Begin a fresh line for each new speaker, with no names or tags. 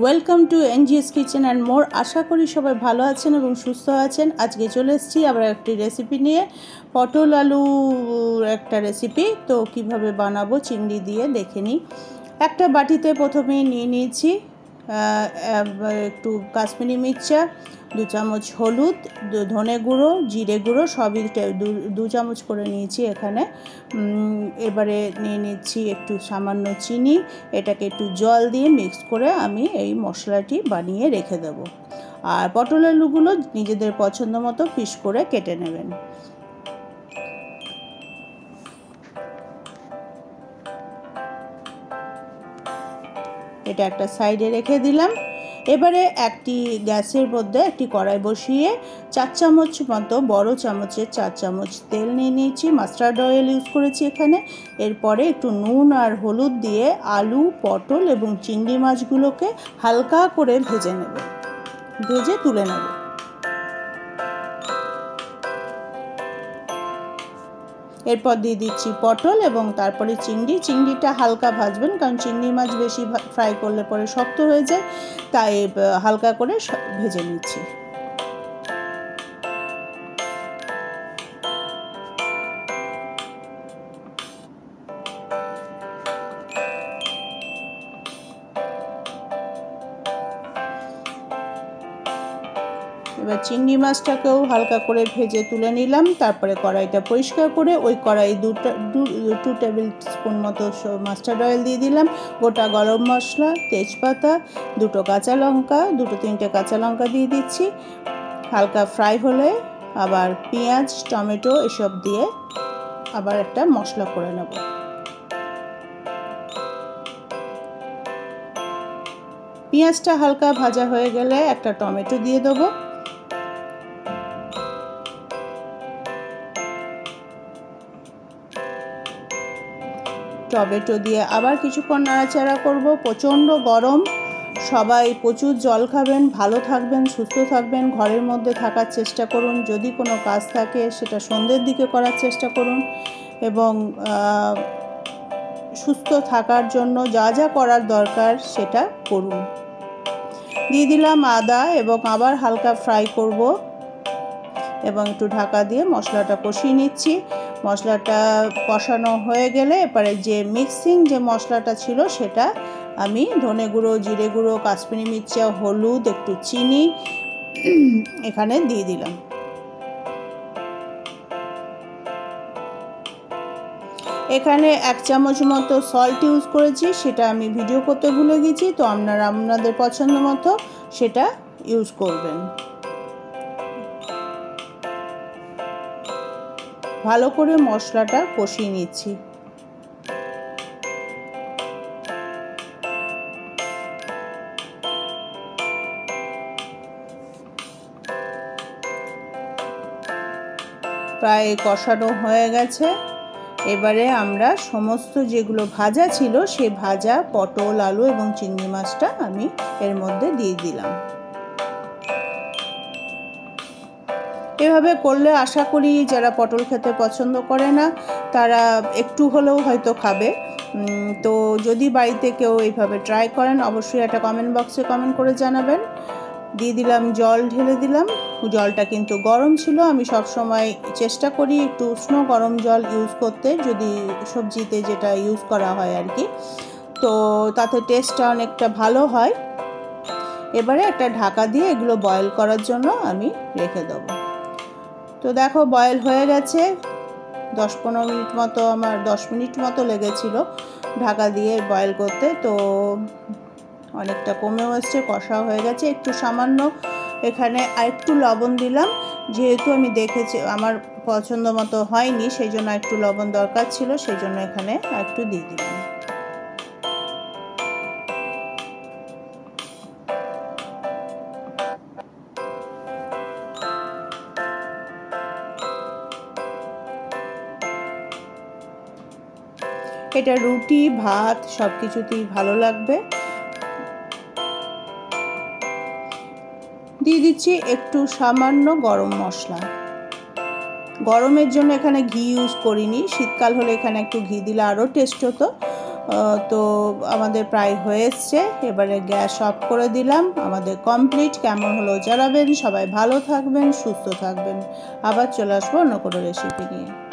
Welcome to NGS kitchen and more. আশা করি সবাই ভালো আছেন এবং সুস্থ আছেন। আজকে চলে এসেছি আবার একটি রেসিপি নিয়ে, পটল আলু একটা রেসিপি। তো কিভাবে বানাবো চিংড়ি দিয়ে দেখে নিই। একটা বাটিতে প্রথমেই নিয়ে নিয়েছি একটু কাশ্মীরি মিরচা, 2 চামচ হলুদ, ধনে গুঁড়ো, জিরে গুঁড়ো সবই 2 চামচ করে নিয়েছি এখানে। এবারে নিয়ে নিচ্ছি একটু সামান্য চিনি। এটাকে একটু জল দিয়ে মিক্স করে আমি এই মশলাটি বানিয়ে রেখে দেব। আর পটল আলুগুলো নিজেদের পছন্দ মতো পিস করে কেটে নেবেন। এটা একটা সাইডে রেখে দিলাম। এবারে একটি গ্যাসের মধ্যে একটি কড়াই বসিয়ে 4 চামচ মতো, বড় চামচের 4 চামচ তেল নিয়ে নিয়েছি। মাস্টার্ড অয়েল ইউজ করেছি এখানে। এরপরে একটু নুন আর হলুদ দিয়ে আলু, পটল এবং চিংড়ি মাছগুলোকে হালকা করে ভেজে তুলে নেব। এরপর দিয়ে দিচ্ছি পটল এবং তারপরে চিংড়িটা হালকা ভাজবেন, কারণ চিংড়ি মাছ বেশি ফ্রাই করলে পরে শক্ত হয়ে যায়, তাই হালকা করে ভেজে নিচ্ছি। এবার চিংড়ি মাছটাকেও হালকা করে ভেজে তুলে নিলাম। তারপরে কড়াইটা পরিষ্কার করে ওই কড়াই 2 টেবিল স্পুন মতো মাস্টার্ড অয়েল দিয়ে দিলাম, গোটা গরম মশলা, তেজপাতা, 2 কাঁচা লঙ্কা, 2-3টে কাঁচা লঙ্কা দিয়ে দিচ্ছি। হালকা ফ্রাই হলে আবার পেঁয়াজ, টমেটো এসব দিয়ে আবার একটা মশলা করে নেব। পেঁয়াজটা হালকা ভাজা হয়ে গেলে একটা টমেটো দিয়ে দেবো। টমেটো দিয়ে আবার কিছুক্ষণ নাড়াচাড়া করব। প্রচণ্ড গরম, সবাই প্রচুর জল খাবেন, ভালো থাকবেন, সুস্থ থাকবেন, ঘরের মধ্যে থাকার চেষ্টা করুন। যদি কোনো কাজ থাকে সেটা সন্ধ্যের দিকে করার চেষ্টা করুন এবং সুস্থ থাকার জন্য যা যা করার দরকার সেটা করুন। দিয়ে দিলাম আদা এবং আবার হালকা ফ্রাই করব এবং একটু ঢাকা দিয়ে মশলাটা কষিয়ে নিচ্ছি। মশলাটা কষানো হয়ে গেলে এবারে যে মিক্সিং যে মশলাটা ছিল সেটা আমি ধনে গুঁড়ো, জিরে গুঁড়ো, কাশ্মীরি মিরচা, হলুদ, একটু চিনি এখানে দিয়ে দিলাম। এখানে 1 চামচ মতো সল্ট ইউজ করেছি, সেটা আমি ভিডিও করতে ভুলে গেছি, তো আপনারা আপনাদের পছন্দ মতো সেটা ইউজ করবেন। ভালো করে মশলাটা কষিয়ে নিচ্ছি। প্রায় কষানো হয়ে গেছে। এবারে আমরা সমস্ত যেগুলো ভাজা ছিল সেই ভাজা পটল, আলু এবং চিংড়ি মাছটা আমি এর মধ্যে দিয়ে দিলাম। এভাবে করলে আশা করি যারা পটল খেতে পছন্দ করে না তারা একটু হলেও হয়তো খাবে। তো যদি বাড়িতে কেউ এইভাবে ট্রাই করেন অবশ্যই একটা কমেন্ট বক্সে কমেন্ট করে জানাবেন। দিয়ে দিলাম জল, ঢেলে দিলাম। জলটা কিন্তু গরম ছিল। আমি সব সময় চেষ্টা করি একটু উষ্ণ গরম জল ইউজ করতে, যদি সবজিতে যেটা ইউজ করা হয় আর কি, তো তাতে টেস্টটা অনেকটা ভালো হয়। এবারে একটা ঢাকা দিয়ে এগুলো বয়েল করার জন্য আমি রেখে দেবো। তো দেখো বয়েল হয়ে গেছে। 10-15 মিনিট মতো, আমার 10 মিনিট মতো লেগেছিল ঢাকা দিয়ে বয়েল করতে। তো অনেকটা কমেও এসছে, কষা হয়ে গেছে। একটু সামান্য এখানে আরেকটু লবণ দিলাম, যেহেতু আমি দেখেছি আমার পছন্দ মতো হয়নি, সেই জন্য একটু লবণ দরকার ছিল, সেই জন্য এখানে একটু দিয়ে দিলাম। এটা রুটি, ভাত সব কিছুতেই ভালো লাগবে। দিয়ে দিচ্ছি একটু সামান্য গরম মশলা। গরমের জন্য এখানে ঘি ইউজ করিনি, শীতকাল হলে এখানে একটু ঘি দিলে আরও টেস্ট হতো। তো আমাদের প্রায় হয়ে এসছে। এবারে গ্যাস অফ করে দিলাম। আমাদের কমপ্লিট। কেমন হলো জানাবেন। সবাই ভালো থাকবেন, সুস্থ থাকবেন। আবার চলে আসবো অন্য কোনো রেসিপি নিয়ে।